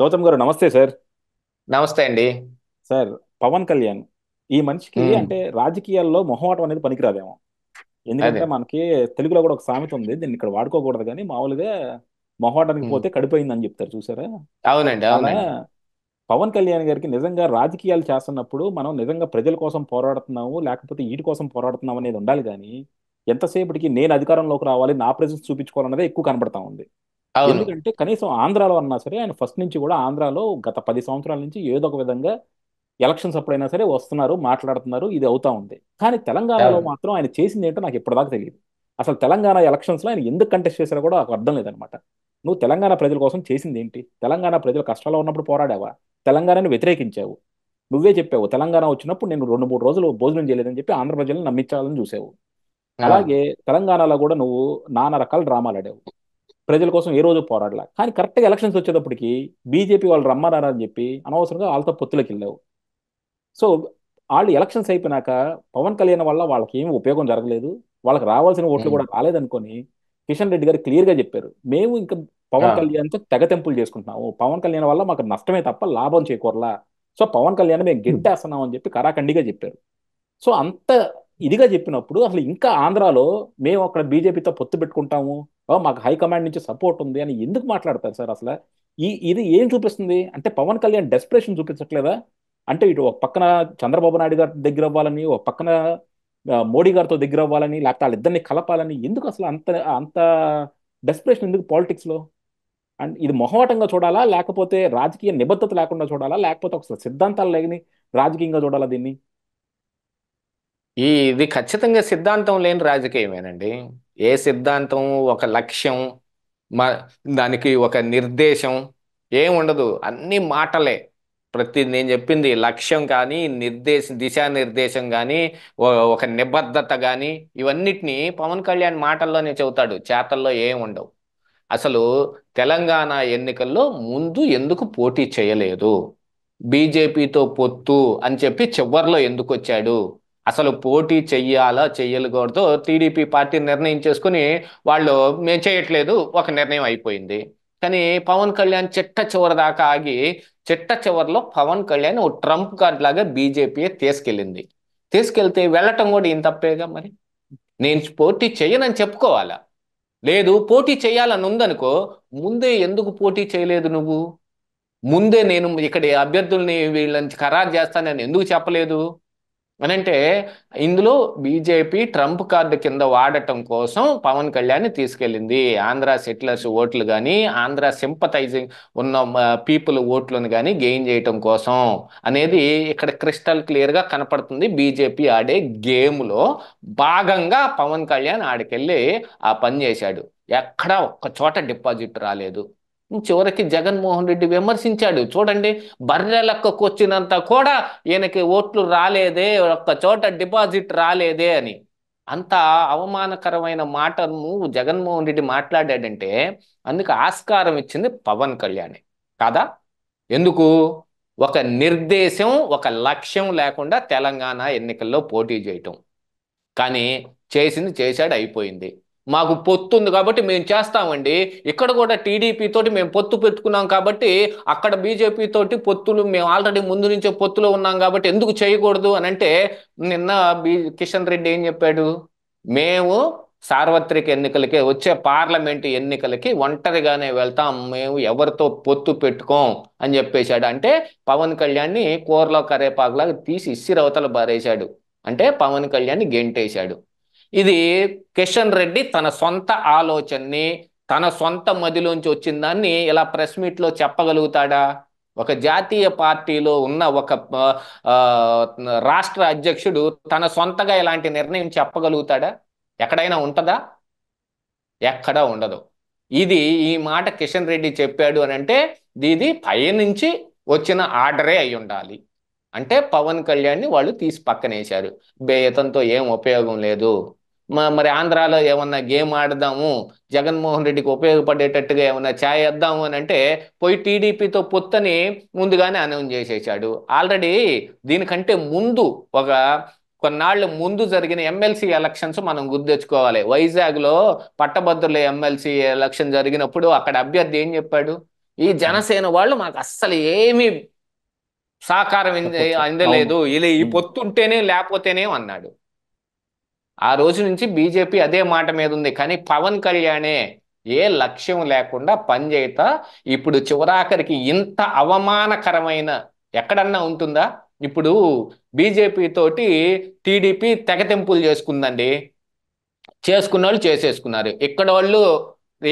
గౌతమ్ గారు నమస్తే సార్. నమస్తే అండి. సార్, పవన్ కళ్యాణ్ ఈ మనిషికి ఉమ్, అంటే రాజకీయాల్లో మొహమాటం అనేది పనికిరాదేమో. అదే. ఎందుకంటే మనకి తెలుగులో కూడా ఒక సామెత ఉంది, దీన్ని ఇక్కడ వాడుకోకూడదు కానీ మామూలుగా మొహమాటానికి ఉమ్, పోతే కడిపోయిందని చెప్తారు చూసారా. అవునండి, అలా అవునండి. పవన్ కళ్యాణ్ గారికి నిజంగా రాజకీయాలు చేస్తున్నప్పుడు మనం నిజంగా ప్రజల కోసం పోరాడుతున్నాము లేకపోతే వీటి కోసం పోరాడుతున్నాం అనేది ఉండాలి కానీ ఎంతసేపటికి నేను అధికారంలోకి రావాలి, నా ప్రెజెన్స్ చూపించుకోవాలన్నదే ఎక్కువ కనబడతా ఉంది. అవును. ఎందుకంటే కనీసం ఆంధ్రాలో అన్నా సరే ఆయన ఫస్ట్ నుంచి కూడా ఆంధ్రాలో గత 10 సంవత్సరాల నుంచి ఏదో ఒక విధంగా ఎలక్షన్స్ అప్పుడైనా సరే వస్తున్నారు, మాట్లాడుతున్నారు, ఇది అవుతా ఉంది. కానీ తెలంగాణలో అవును. మాత్రం ఆయన చేసింది ఏంటో నాకు ఇప్పటిదాకా తెలియదు. అసలు తెలంగాణ ఎలక్షన్స్లో ఆయన ఎందుకు కంటెస్ట్ చేశారో కూడా నాకు అర్థం లేదనమాట. నువ్వు తెలంగాణ ప్రజల కోసం చేసింది ఏంటి? తెలంగాణ ప్రజలు కష్టాల్లో ఉన్నప్పుడు పోరాడావా? తెలంగాణని వ్యతిరేకించావు. నువ్వే చెప్పావు తెలంగాణ వచ్చినప్పుడు నేను 2 3 రోజులు భోజనం చేయలేదని చెప్పి ఆంధ్ర ప్రజలను నమ్మించాలని చూసావు. అవును. అలాగే తెలంగాణలో కూడా నువ్వు నానా రకాల డ్రామాలు ఆడావు. ప్రజల కోసం ఏ రోజు పోరాడలా. కానీ కరెక్ట్గా ఎలక్షన్స్ వచ్చేటప్పటికి బీజేపీ వాళ్ళు రమ్మన్నారని చెప్పి అనవసరంగా వాళ్ళతో పొత్తులకు వెళ్ళావు. సో వాళ్ళు ఎలక్షన్స్ అయిపోయినాక పవన్ కళ్యాణ్ వల్ల వాళ్ళకి ఏమి ఉపయోగం జరగలేదు, వాళ్ళకి రావాల్సిన ఓట్లు ఉమ్, కూడా రాలేదనుకొని కిషన్ రెడ్డి గారు క్లియర్గా చెప్పారు, మేము ఇంకా పవన్ ఆ, కళ్యాణ్తో తెగతెంపులు చేసుకుంటున్నాము, పవన్ కళ్యాణ్ వల్ల మాకు నష్టమే తప్ప లాభం చేకూరలా. సో పవన్ కళ్యాణ్ మేము ఉమ్. గెంటేస్తున్నాం అని చెప్పి కరాఖండిగా చెప్పారు. సో అంత ఇదిగా చెప్పినప్పుడు అసలు ఇంకా ఆంధ్రాలో మేము అక్కడ బీజేపీతో పొత్తు పెట్టుకుంటాము, మాకు హైకమాండ్ నుంచి సపోర్ట్ ఉంది అని ఎందుకు మాట్లాడతారు సార్ అసలు? ఇది ఏం చూపిస్తుంది అంటే పవన్ కళ్యాణ్ డెస్పరేషన్ చూపించట్లేదా? అంటే ఇటు ఒక పక్కన చంద్రబాబు నాయుడు గారి దగ్గర అవ్వాలని, ఒక పక్కన మోడీ గారితో దగ్గర అవ్వాలని, లేకపోతే వాళ్ళిద్దరిని కలపాలని ఎందుకు అసలు అంత అంత డెస్పరేషన్ ఎందుకు పాలిటిక్స్ లో? అండ్ ఇది మొహమాటంగా చూడాలా, లేకపోతే రాజకీయ నిబద్ధత లేకుండా చూడాలా, లేకపోతే ఒక సిద్ధాంతాలు లేని రాజకీయంగా చూడాలా దీన్ని? ఇది ఖచ్చితంగా సిద్ధాంతం లేని రాజకీయమేనండి. ఏ సిద్ధాంతం, ఒక లక్ష్యం, మా దానికి ఒక నిర్దేశం ఏం ఉండదు. అన్ని మాటలే. ప్రతి నేను చెప్పింది లక్ష్యం కానీ, దిశానిర్దేశం కానీ, ఒక నిబద్ధత కానీ, ఇవన్నిటినీ పవన్ కళ్యాణ్ మాటల్లోనే చెబుతాడు, చేతల్లో ఏం ఉండవు. అసలు తెలంగాణ ఎన్నికల్లో ముందు ఎందుకు పోటీ చేయలేదు? బీజేపీతో పొత్తు అని చెప్పి చివర్లో ఎందుకు వచ్చాడు? అసలు పోటీ చెయ్యాలా చెయ్యకూడదో టీడీపీ పార్టీ నిర్ణయం చేసుకుని వాళ్ళు మేము చేయట్లేదు, ఒక నిర్ణయం అయిపోయింది. కానీ పవన్ కళ్యాణ్ చిట్ట చివరి దాకా ఆగి, చిట్ట చివరిలో పవన్ కళ్యాణ్ ఓ ట్రంప్ కార్డ్ లాగా బీజేపీ తీసుకెళ్ళింది. తీసుకెళ్తే వెళ్ళటం కూడా ఈయన తప్పేగా మరి. నేను పోటీ చెయ్యనని చెప్పుకోవాలా? లేదు, పోటీ చేయాలని ఉందనుకో, ముందే ఎందుకు పోటీ చేయలేదు నువ్వు? ముందే నేను ఇక్కడ అభ్యర్థుల్ని వీళ్ళని ఖరారు చేస్తానని ఎందుకు చెప్పలేదు అనంటే, ఇందులో బీజేపీ ట్రంప్ కార్డు కింద వాడటం కోసం పవన్ కళ్యాణ్ తీసుకెళ్ళింది. ఆంధ్ర సెటిలర్స్ ఓట్లు కానీ, ఆంధ్ర సింపథైజింగ్ ఉన్న పీపుల్ ఓట్లను కానీ గెయిన్ చేయటం కోసం అనేది ఇక్కడ క్రిస్టల్ క్లియర్గా కనపడుతుంది. బీజేపీ ఆడే గేమ్లో భాగంగా పవన్ కళ్యాణ్ ఆడికెళ్ళి ఆ పని చేశాడు. ఎక్కడా ఒక్క చోట డిపాజిట్ రాలేదు. చివరికి జగన్మోహన్ రెడ్డి విమర్శించాడు, చూడండి, బర్రె లెక్కకు వచ్చినంత కూడా ఈయనకి ఓట్లు రాలేదే, ఒక్క చోట డిపాజిట్ రాలేదే అని. అంత అవమానకరమైన మాటను జగన్మోహన్ రెడ్డి మాట్లాడాడంటే అందుకు ఆస్కారం ఇచ్చింది పవన్ కళ్యాణ్ కాదా? ఎందుకు? ఒక నిర్దేశం, ఒక లక్ష్యం లేకుండా తెలంగాణ ఎన్నికల్లో పోటీ చేయటం. కానీ చేసింది చేశాడు, అయిపోయింది. మాకు పొత్తు ఉంది కాబట్టి మేము చేస్తామండి. ఇక్కడ కూడా టీడీపీ తోటి మేము పొత్తు పెట్టుకున్నాం కాబట్టి, అక్కడ బీజేపీ తోటి పొత్తులు మేము ఆల్రెడీ ముందు నుంచే పొత్తులో ఉన్నాం కాబట్టి ఎందుకు చేయకూడదు అని అంటే, నిన్న కిషన్ రెడ్డి ఏం చెప్పాడు? మేము సార్వత్రిక ఎన్నికలకి, వచ్చే పార్లమెంటు ఎన్నికలకి ఒంటరిగానే వెళ్తాం, మేము ఎవరితో పొత్తు పెట్టుకోం అని చెప్పేశాడు. అంటే పవన్ కళ్యాణ్ని కూరలో కరేపాకులాగా తీసి ఇసిరవతల బారేశాడు. అంటే పవన్ కళ్యాణ్ గెంటేశాడు. ఇది కిషన్ రెడ్డి తన సొంత ఆలోచనని, తన సొంత మదిలోంచి వచ్చిన దాన్ని ఇలా ప్రెస్ మీట్లో చెప్పగలుగుతాడా? ఒక జాతీయ పార్టీలో ఉన్న ఒక ఆ, రాష్ట్ర అధ్యక్షుడు తన సొంతగా ఇలాంటి నిర్ణయం చెప్పగలుగుతాడా? ఎక్కడైనా ఉంటుందా? ఎక్కడా ఉండదు. ఇది ఈ మాట కిషన్ రెడ్డి చెప్పాడు అని అంటే ఇది పైనుంచి వచ్చిన ఆర్డరే అయి ఉండాలి. అంటే పవన్ కళ్యాణ్ని వాళ్ళు తీసి పక్కనేశారు. ఇతనితో ఏం ఉపయోగం లేదు. మరి ఆంధ్రాలో ఏమన్నా గేమ్ ఆడదాము, జగన్మోహన్ రెడ్డికి ఉపయోగపడేటట్టుగా ఏమన్నా చేద్దాము అని అంటే పోయి టీడీపీతో పొత్తని ముందుగానే అనౌన్స్ చేసేసాడు. ఆల్రెడీ దీనికంటే ముందు ఒక కొన్నాళ్ళు ముందు జరిగిన ఎమ్మెల్సీ ఎలక్షన్స్ మనం గుర్తెచ్చుకోవాలి. వైజాగ్లో పట్టభద్రుల ఎమ్మెల్సీ ఎలక్షన్ జరిగినప్పుడు అక్కడ అభ్యర్థి ఏం చెప్పాడు? ఈ అవును. జనసేన వాళ్ళు మాకు అస్సలు ఏమీ సహకారం సపోర్ట్ సార్. అవును. అందలేదు, ఇలా ఈ ఉమ్. పొత్తు ఉంటేనే లేకపోతేనే అన్నాడు. ఆ రోజు నుంచి బీజేపీ అదే మాట మీద ఉంది. కానీ పవన్ కళ్యాణే ఏ లక్ష్యం లేకుండా పనిచేయతా ఇప్పుడు చివరాఖరికి ఇంత అవమానకరమైన ఎక్కడన్నా ఉంటుందా? ఇప్పుడు బీజేపీ తోటి టీడీపీ తెగతెంపులు చేసుకుందండి. చేసుకున్న వాళ్ళు చేసేసుకున్నారు.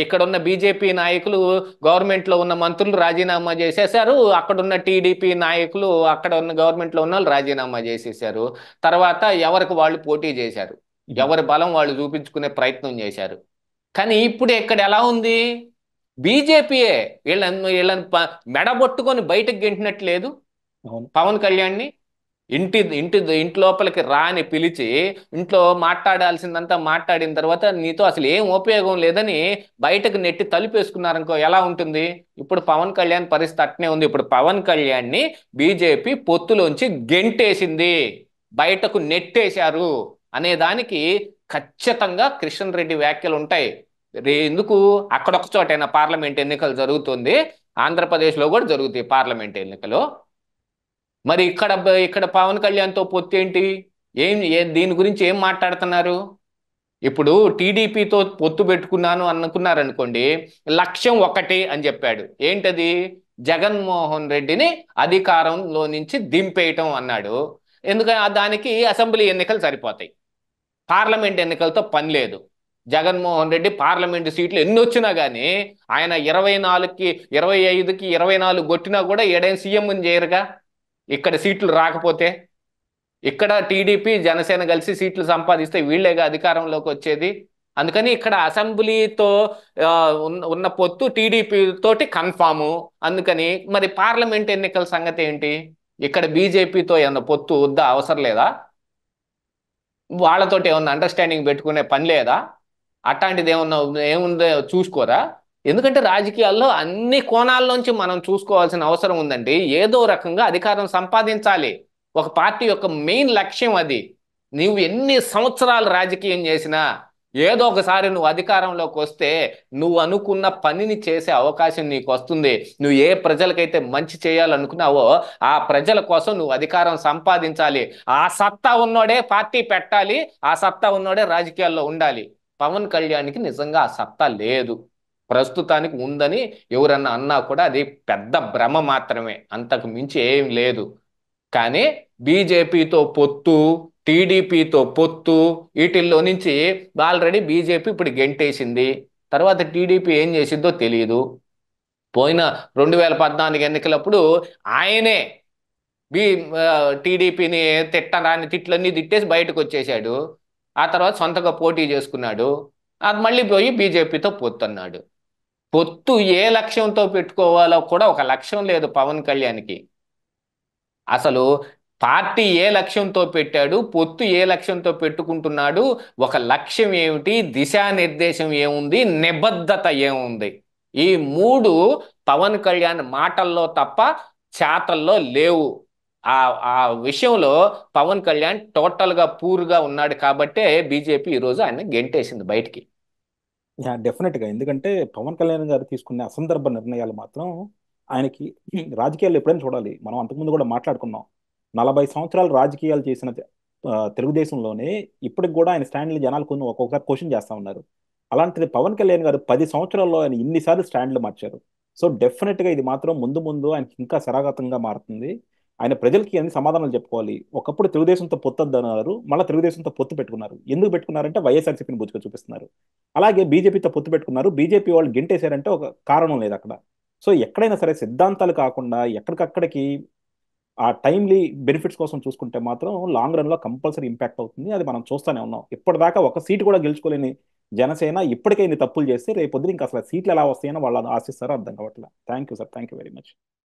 ఇక్కడ ఉన్న బీజేపీ నాయకులు, గవర్నమెంట్లో ఉన్న మంత్రులు రాజీనామా చేసేశారు. అక్కడున్న టీడీపీ నాయకులు, అక్కడ ఉన్న గవర్నమెంట్లో ఉన్న వాళ్ళు రాజీనామా చేసేశారు. తర్వాత ఎవరికి వాళ్ళు పోటీ చేశారు. ఉమ్. ఎవరి బలం వాళ్ళు చూపించుకునే ప్రయత్నం చేశారు. కానీ ఇప్పుడు ఇక్కడ ఎలా ఉంది? బీజేపీయే వీళ్ళని మెడబొట్టుకొని బయటకు గెంటినట్లేదు అవును. పవన్ కళ్యాణ్ని. ఇంటి లోపలికి రాని పిలిచి ఇంట్లో మాట్లాడాల్సిందంతా మాట్లాడిన తర్వాత నీతో అసలు ఏం ఉపయోగం లేదని బయటకు నెట్టి తలుపేసుకున్నారనుకో ఎలా ఉంటుంది? ఇప్పుడు పవన్ కళ్యాణ్ పరిస్థితి అట్నే ఉంది. ఇప్పుడు పవన్ కళ్యాణ్ని బీజేపీ పొత్తులోంచి గెంటేసింది, బయటకు నెట్టేశారు అనే దానికి ఖచ్చితంగా కిషన్ రెడ్డి వ్యాఖ్యలు ఉంటాయి. ఎందుకు? అక్కడొక చోటైనా పార్లమెంట్ ఎన్నికలు జరుగుతుంది, ఆంధ్రప్రదేశ్లో కూడా జరుగుతాయి పార్లమెంట్ ఎన్నికలు. మరి ఇక్కడ పవన్ కళ్యాణ్తో పొత్తు ఏంటి? దీని గురించి ఏం మాట్లాడుతున్నారు? ఇప్పుడు టీడీపీతో పొత్తు పెట్టుకున్నాను అనుకున్నారనుకోండి, లక్ష్యం ఒకటి అని చెప్పాడు. ఏంటది? జగన్మోహన్ రెడ్డిని అధికారంలో నుంచి దింపేయటం అన్నాడు. ఎందుకంటే దానికి అసెంబ్లీ ఎన్నికలు సరిపోతాయి, పార్లమెంట్ ఎన్నికలతో పని లేదు. జగన్మోహన్ రెడ్డి పార్లమెంటు సీట్లు ఎన్ని వచ్చినా కానీ ఆయన 24కి 25కి 24 కొట్టినా కూడా ఏడైనా సీఎంని చేయరుగా ఇక్కడ సీట్లు రాకపోతే. ఇక్కడ టీడీపీ జనసేన కలిసి సీట్లు సంపాదిస్తే వీళ్ళేగా అధికారంలోకి వచ్చేది. అందుకని ఇక్కడ అసెంబ్లీతో ఉన్న పొత్తు టీడీపీ తోటి కన్ఫాము. అందుకని మరి పార్లమెంట్ ఎన్నికల సంగతి ఏంటి? ఇక్కడ బీజేపీతో ఏమన్నా పొత్తు వద్దా? అవసరం లేదా? వాళ్ళతోటి ఏమన్నా అండర్స్టాండింగ్ పెట్టుకునే పని లేదా? అట్లాంటిది ఏమన్నా ఏముందో చూసుకోరా? ఎందుకంటే రాజకీయాల్లో అన్ని కోణాల్లోంచి మనం చూసుకోవాల్సిన అవసరం ఉందండి. ఏదో రకంగా అధికారం సంపాదించాలి. ఒక పార్టీ యొక్క మెయిన్ లక్ష్యం అది. నువ్వు ఎన్ని సంవత్సరాలు రాజకీయం చేసినా ఏదో ఒకసారి నువ్వు అధికారంలోకి వస్తే నువ్వు అనుకున్న పనిని చేసే అవకాశం నీకు వస్తుంది. నువ్వు ఏ ప్రజలకైతే మంచి చేయాలనుకున్నావో ఆ ప్రజల కోసం నువ్వు అధికారం సంపాదించాలి. ఆ సత్తా ఉన్నోడే పార్టీ పెట్టాలి, ఆ సత్తా ఉన్నోడే రాజకీయాల్లో ఉండాలి. పవన్ కళ్యాణ్కి నిజంగా ఆ సత్తా లేదు. ప్రస్తుతానికి ఉందని ఎవరన్నా అన్నా కూడా అది పెద్ద భ్రమ మాత్రమే, అంతకు మించి ఏం లేదు. కానీ బీజేపీతో పొత్తు, టీడీపీతో పొత్తు, వీటిల్లో నుంచి ఆల్రెడీ బీజేపీ ఇప్పుడు గెంటేసింది. తర్వాత టీడీపీ ఏం చేసిందో తెలియదు. పోయిన 2014 ఎన్నికలప్పుడు ఆయనే బీ టీడీపీని తిట్టరాని తిట్లన్నీ తిట్టేసి బయటకు వచ్చేసాడు. ఆ తర్వాత సొంతగా పోటీ చేసుకున్నాడు. అది మళ్ళీ పోయి బీజేపీతో పొత్తు అన్నాడు. పొత్తు ఏ లక్ష్యంతో పెట్టుకోవాలో కూడా ఒక లక్ష్యం లేదు పవన్ కళ్యాణ్కి. అసలు పార్టీ ఏ లక్ష్యంతో పెట్టాడు, పొత్తు ఏ లక్ష్యంతో పెట్టుకుంటున్నాడు, ఒక లక్ష్యం ఏమిటి, దిశానిర్దేశం ఏముంది, నిబద్ధత ఏముంది? ఈ మూడు పవన్ కళ్యాణ్ మాటల్లో తప్ప చేతల్లో లేవు. ఆ ఆ విషయంలో పవన్ కళ్యాణ్ టోటల్గా పూర్గా ఉన్నాడు కాబట్టే బీజేపీ ఈరోజు ఆయన గెంటేసింది బయటికి. యా, డెఫినెట్గా. ఎందుకంటే పవన్ కళ్యాణ్ గారు తీసుకునే అసందర్భ నిర్ణయాలు మాత్రం ఆయనకి రాజకీయాల్లో ఎప్పుడైనా చూడాలి. మనం అంతకుముందు కూడా మాట్లాడుకున్నాం. 40 సంవత్సరాలు రాజకీయాలు చేసిన తెలుగుదేశంలోనే ఇప్పటికి కూడా ఆయన స్టాండ్లు జనాలు కొన్ని ఒక్కొక్కసారి క్వశ్చన్ చేస్తా ఉన్నారు. అలాంటిది పవన్ కళ్యాణ్ గారు 10 సంవత్సరాల్లో ఆయన ఇన్నిసార్లు స్టాండ్లు మార్చారు. సో డెఫినెట్గా ఇది మాత్రం ముందు ముందు ఆయనకి ఇంకా శరాఘాతంగా మారుతుంది. ఆయన ప్రజలకి అన్ని సమాధానాలు చెప్పుకోవాలి. ఒకప్పుడు తెలుగుదేశంతో పొత్తు అన్నారు, మళ్ళీ తెలుగుదేశంతో పొత్తు పెట్టుకున్నారు. ఎందుకు పెట్టుకున్నారంటే వైఎస్ఆర్సీపీని బుజ్జుగా చూపిస్తున్నారు. అలాగే బీజేపీతో పొత్తు పెట్టుకున్నారు, బీజేపీ వాళ్ళు గెంటేశారంటే ఒక కారణం లేదు అక్కడ. సో ఎక్కడైనా సరే సిద్ధాంతాలు కాకుండా ఎక్కడికక్కడికి ఆ టైమ్లీ బెనిఫిట్స్ కోసం చూసుకుంటే మాత్రం లాంగ్ రన్ లో కంపల్సరీ ఇంపాక్ట్ అవుతుంది. అది మనం చూస్తూనే ఉన్నాం. ఇప్పటిదాకా ఒక సీటు కూడా గెలుచుకోలేని జనసేన ఇప్పటికే ఇన్ని తప్పులు చేస్తే రేపు పొద్దున ఇంకా అసలు సీట్లు ఎలా వస్తాయని వాళ్ళు ఆశిస్తారో అర్థం కావట్లేదు. Thank you sir, thank you very much.